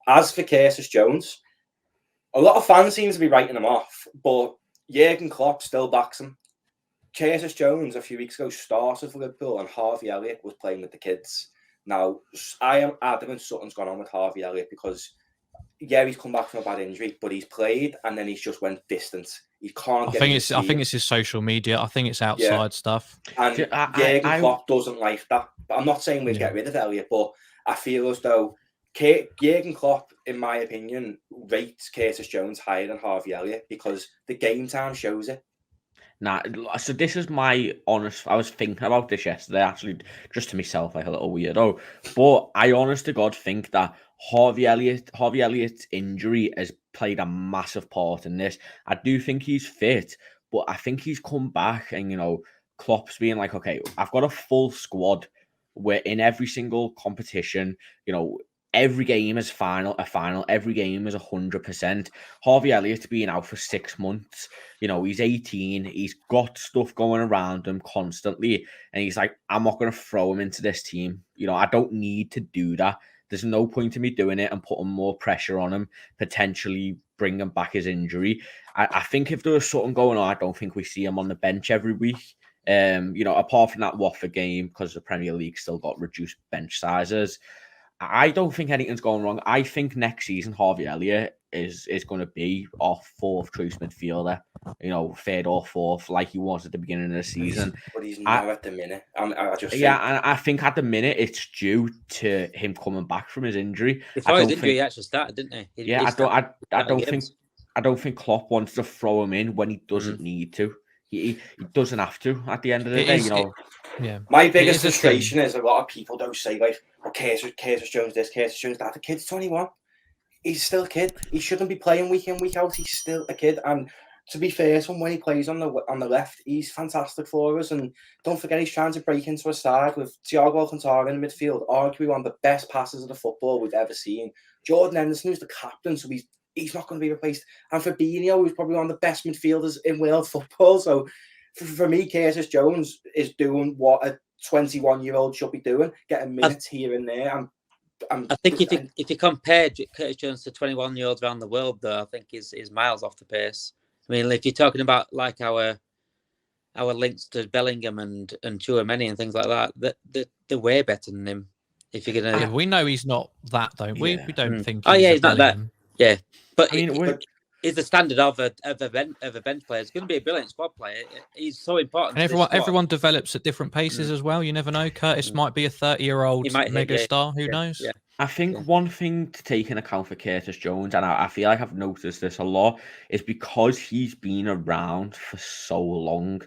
as for Curtis Jones, a lot of fans seem to be writing him off, but Jurgen Klopp still backs him. Curtis Jones, a few weeks ago, started for Liverpool, and Harvey Elliot was playing with the kids. Now, I am adamant something's gone on with Harvey Elliot because, yeah, he's come back from a bad injury, but he's played and then he's just went distant. He can't get in the team. I think it's his social media. I think it's outside stuff. And Jurgen Klopp doesn't like that. But I'm not saying we'd get rid of Elliot, but I feel as though Jurgen Klopp, in my opinion, rates Curtis Jones higher than Harvey Elliott because the game time shows it. Nah, so this is my honest. I was thinking about this yesterday, actually, just to myself, like a little weirdo. But I, honest to God, think that Harvey Elliott's injury has played a massive part in this. I do think he's fit, but I think he's come back, and Klopp's being like, okay, I've got a full squad. We're in every single competition. Every game is a final. Every game is 100%. Harvey Elliott being out for 6 months. He's 18. He's got stuff going around him constantly. And he's like, I'm not going to throw him into this team. I don't need to do that. There's no point in me doing it and putting more pressure on him, potentially bringing back his injury. I think if there was something going on, I don't think we see him on the bench every week. Apart from that Watford game, because the Premier League still got reduced bench sizes. I don't think anything's going wrong. I think next season Harvey Elliott is going to be our fourth choice midfielder, third or fourth, like he was at the beginning of the season. But he's not at the minute. And I think at the minute it's due to him coming back from his injury. Before his injury, he actually started, didn't he? I don't think Klopp wants to throw him in when he doesn't need to. He doesn't have to at the end of the day, Yeah. My biggest frustration is a lot of people don't say like, Curtis Jones this, Curtis Jones that. The kid's 21. He's still a kid. He shouldn't be playing week in, week out. He's still a kid. And to be fair, when he plays on the left, he's fantastic for us. And don't forget, he's trying to break into a side with Thiago Alcantara in the midfield, arguably one of the best passes of the football we've ever seen. Jordan Henderson, who's the captain, so he's not going to be replaced. And Fabinho, who's probably one of the best midfielders in world football. So for me, Curtis Jones is doing what a 21-year-old should be doing, getting minutes here and there. I think if you compare Curtis Jones to 21-year-olds around the world, though, I think he's miles off the pace. I mean, if you're talking about like our links to Bellingham and Tchouaméni and things like that, they're way better than him. If you're gonna, we know he's not that, don't we? We don't think. He's not that. Yeah, but is the standard of a bench player. It's going to be a brilliant squad player. He's so important. And everyone develops at different paces as well. You never know. Curtis might be a 30-year-old mega star. Who knows? Yeah. I think one thing to take into account for Curtis Jones, and I feel like I've noticed this a lot, is because he's been around for so long.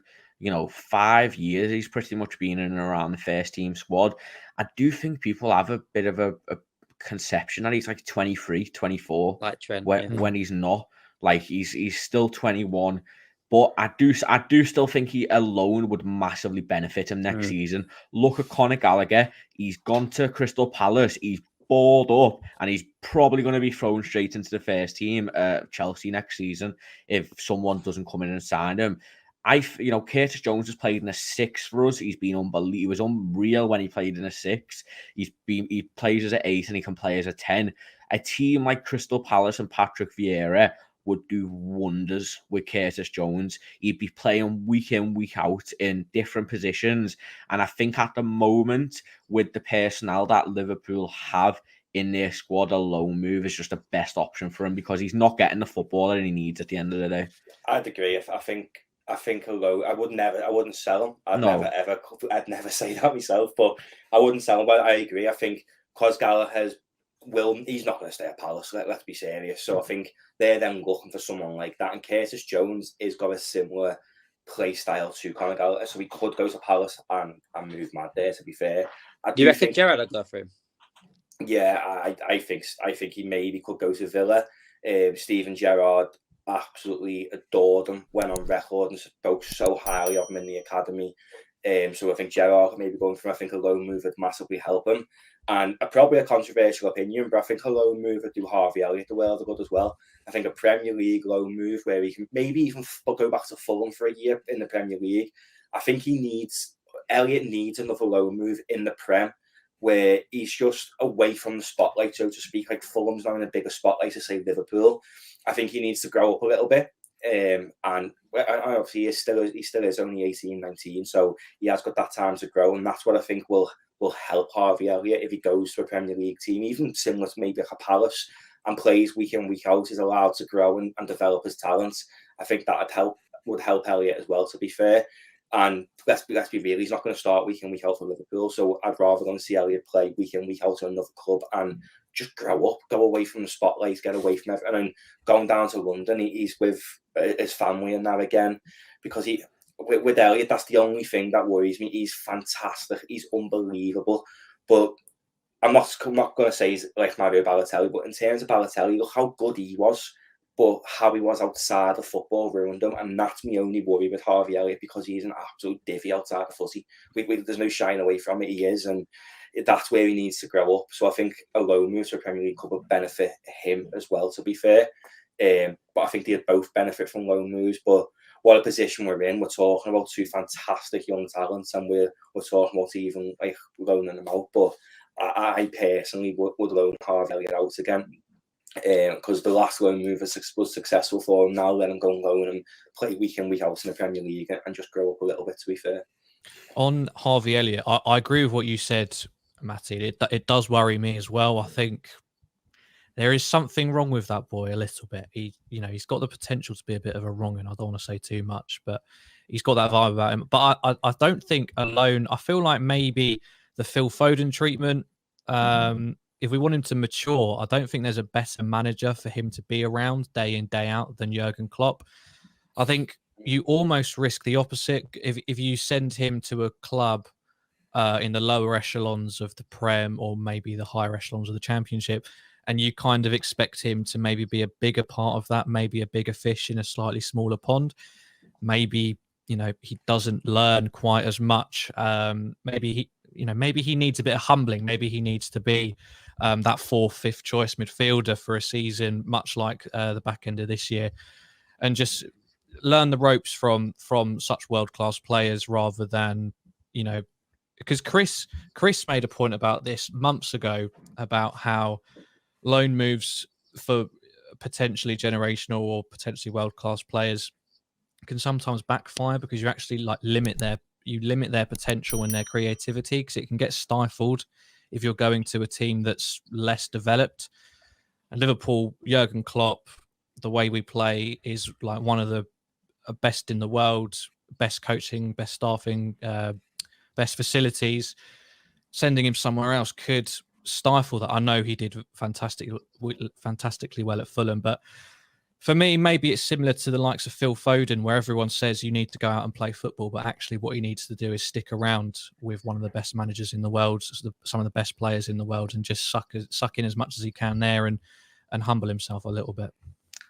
5 years, he's pretty much been in and around the first team squad. I do think people have a bit of a conception that he's like 23, 24, like Trent, when he's not. Like he's still 21, but I do still think he alone would massively benefit him next season. Look at Conor Gallagher. He's gone to Crystal Palace. He's balled up, and he's probably going to be thrown straight into the first team Chelsea next season if someone doesn't come in and sign him. Curtis Jones has played in a 6 for us. He's been unbelievable. He was unreal when he played in a 6. He plays as an 8 and he can play as a 10. A team like Crystal Palace and Patrick Vieira would do wonders with Curtis Jones. He'd be playing week in, week out in different positions. And I think at the moment, with the personnel that Liverpool have in their squad, a loan move is just the best option for him because he's not getting the football that he needs at the end of the day. I'd agree. I think a loan. I wouldn't sell him. I'd never say that myself, but I wouldn't sell him. But I agree. I think because Gallagher he's not going to stay at Palace. Let's be serious. So I think they're then looking for someone like that. And Curtis Jones has got a similar play style to Conor Gallagher, so he could go to Palace and move mad there. To be fair, do you reckon Gerrard would go for him? Yeah, I think he maybe could go to Villa. Steven Gerrard absolutely adored him, went on record and spoke so highly of him in the academy. So I think Gerrard maybe going for, I think a loan move would massively help him. And probably a controversial opinion, but I think a loan move would do Harvey Elliott the world of good as well. I think a Premier League loan move where he can maybe even go back to Fulham for a year in the Premier League. I think Elliott needs another loan move in the Prem where he's just away from the spotlight, so to speak. Like Fulham's not in a bigger spotlight to say Liverpool. I think he needs to grow up a little bit. And obviously he still is only 18, 19, so he has got that time to grow, and that's what I think will help Harvey Elliott if he goes to a Premier League team, even similar to maybe like a Palace, and plays week in, week out, is allowed to grow and develop his talents. I think that would help Elliott as well, to be fair. And let's be real, he's not going to start week in, week out for Liverpool, so I'd rather going to see Elliott play week in, week out at another club and just grow up, go away from the spotlight, get away from everything. And going down to London, he's with his family and that again, because with Elliott, that's the only thing that worries me. He's fantastic, he's unbelievable, but I'm not going to say he's like Mario Balotelli, but in terms of Balotelli, look how good he was, but how he was outside of football ruined him, and that's my only worry with Harvey Elliott, because he's an absolute divvy outside of footy. There's no shying away from it, he is, and that's where he needs to grow up. So I think a loan move to a Premier League club would benefit him as well, to be fair. But I think they'd both benefit from loan moves. But what a position we're in. We're talking about two fantastic young talents, and we're talking about even like loaning them out. But I personally would loan Harvey Elliott out again, because the last loan move was successful for him. Now let him go and loan and play week in, week out in the Premier League and just grow up a little bit, to be fair. On Harvey Elliott, I agree with what you said, Matty. It does worry me as well. I think there is something wrong with that boy a little bit. He's got the potential to be a bit of a wrong, and I don't want to say too much, but he's got that vibe about him. But I don't think alone. I feel like maybe the Phil Foden treatment. If we want him to mature, I don't think there's a better manager for him to be around day in, day out than Jurgen Klopp. I think you almost risk the opposite if you send him to a club in the lower echelons of the Prem, or maybe the higher echelons of the Championship, and you kind of expect him to maybe be a bigger part of that, maybe a bigger fish in a slightly smaller pond. Maybe, he doesn't learn quite as much. Maybe he needs a bit of humbling. Maybe he needs to be that 4th, 5th choice midfielder for a season, much like the back end of this year, and just learn the ropes from such world-class players, rather than, because Kris made a point about this months ago, about how loan moves for potentially generational or potentially world-class players can sometimes backfire, because you actually limit their potential and their creativity, because it can get stifled if you're going to a team that's less developed. And Liverpool, Jurgen Klopp, the way we play is like one of the best in the world, best coaching, best staffing, best facilities. Sending him somewhere else could stifle that. I know he did fantastically well at Fulham, but for me, maybe it's similar to the likes of Phil Foden, where everyone says you need to go out and play football, but actually what he needs to do is stick around with one of the best managers in the world, some of the best players in the world, and just suck in as much as he can there and humble himself a little bit.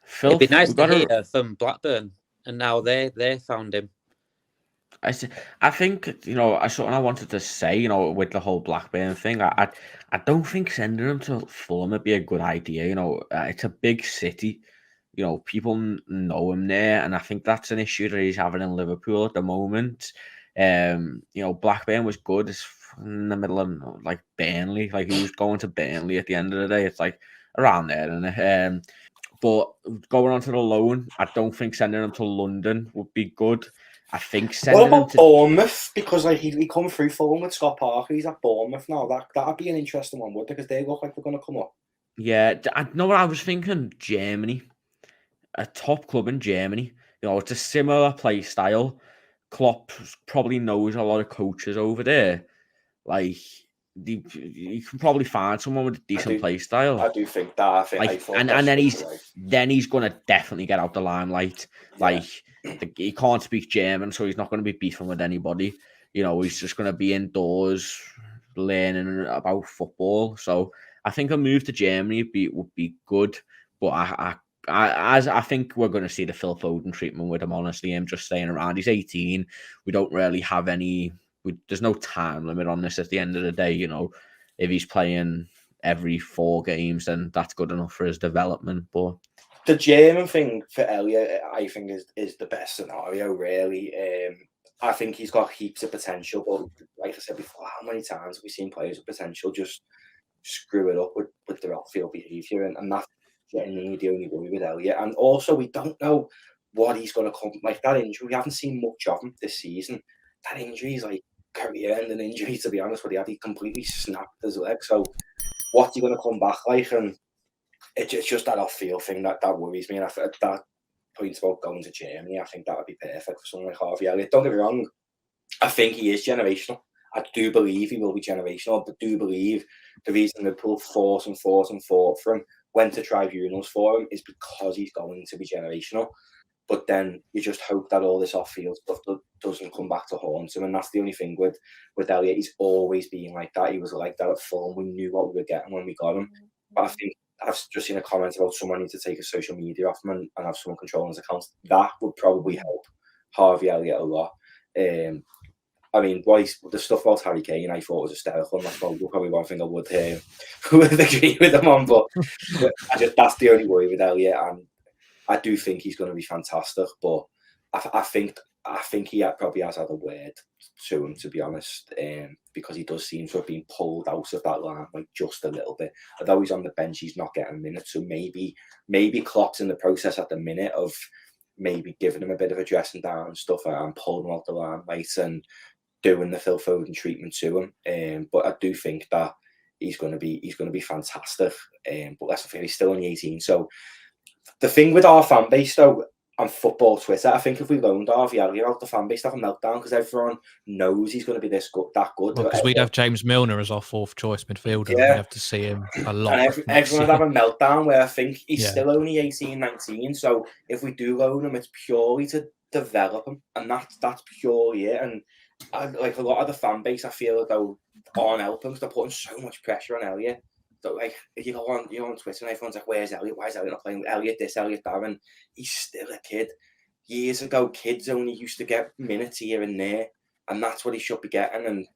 Phil, it'd be nice to hear from Blackburn, and now they found him. I think, something I wanted to say, with the whole Blackburn thing, I don't think sending him to Fulham would be a good idea. It's a big city. People know him there, and I think that's an issue that he's having in Liverpool at the moment. Blackburn was good in the middle of like Burnley, like he was going to Burnley at the end of the day. It's like around there, and but going on to the loan, I don't think sending him to London would be good. I think sending him to Bournemouth, because like he come through Fulham with Scott Parker. He's at Bournemouth now. That'd be an interesting one, would it? Because they look like they're going to come up. Yeah, I know what I was thinking. Germany. A top club in Germany. It's a similar play style. Klopp probably knows a lot of coaches over there. Like, you can probably find someone with a decent play style. I do think that. Then he's going to definitely get out the limelight. Yeah. He can't speak German, so he's not going to be beefing with anybody. He's just going to be indoors learning about football. So I think a move to Germany would be good, but I think we're going to see the Phil Foden treatment with him, honestly. Him just staying around. He's 18. We don't really have there's no time limit on this at the end of the day. If he's playing every 4 games, then that's good enough for his development. But the German thing for Elliott, I think, is the best scenario, really. I think he's got heaps of potential, but like I said before, how many times have we seen players with potential just screw it up with their off-field behaviour, and that's genuinely the only worry with Elliott. And also, we don't know what he's going to come like. That injury, we haven't seen much of him this season. That injury is like career-ending injury, to be honest with you. He completely snapped his leg. So, what's he going to come back like? And it's just that off-field thing that worries me. And that point about going to Germany, I think that would be perfect for someone like Harvey Elliott. Don't get me wrong, I think he is generational. I do believe he will be generational, but do believe the reason Liverpool fought for him, went to tribunals for him, is because he's going to be generational. But then you just hope that all this off-field stuff doesn't come back to haunt him, and that's the only thing with Elliott. He's always been like that. He was like that at Fulham. We knew what we were getting when we got him. But I think I've just seen a comment about someone need to take his social media off him and have someone controlling his accounts. That would probably help Harvey Elliott a lot. I mean, the stuff about Harry Kane, I thought was hysterical, and that's probably one thing I would agree with him on. But that's the only worry with Elliott, and I do think he's going to be fantastic. But I think he probably has had a word to him, to be honest, because he does seem to have been pulled out of that line like just a little bit. Although he's on the bench, he's not getting minutes. So maybe Klopp's in the process at the minute of maybe giving him a bit of a dressing down and stuff, and pulling him out the limelight and doing the Phil Foden treatment to him. But I do think that he's going to be fantastic. But that's the thing, he's still only 18. So the thing with our fan base though, on football Twitter, I think if we loaned Harvey Elliott out, the fan base have a meltdown because everyone knows he's going to be that good. Because we'd have James Milner as our fourth choice midfielder. Yeah. We'd have to see him a lot. And everyone would have a meltdown where I think he's still only 18, 19. So if we do loan him, it's purely to develop him, and that's purely it. And like a lot of the fan base, I feel like aren't helping because they're putting so much pressure on Elliott. So like if you go on Twitter and everyone's like, "Where's Elliott? Why is Elliott not playing with Elliott this, Elliott that?" And he's still a kid. Years ago, kids only used to get minutes here and there, and that's what he should be getting. And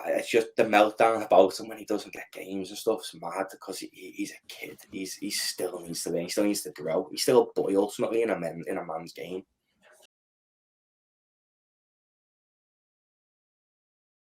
it's just the meltdown about him when he doesn't get games and stuff. It's mad because he's a kid. He still needs to learn. He still needs to grow. He's still a boy ultimately in a man's game.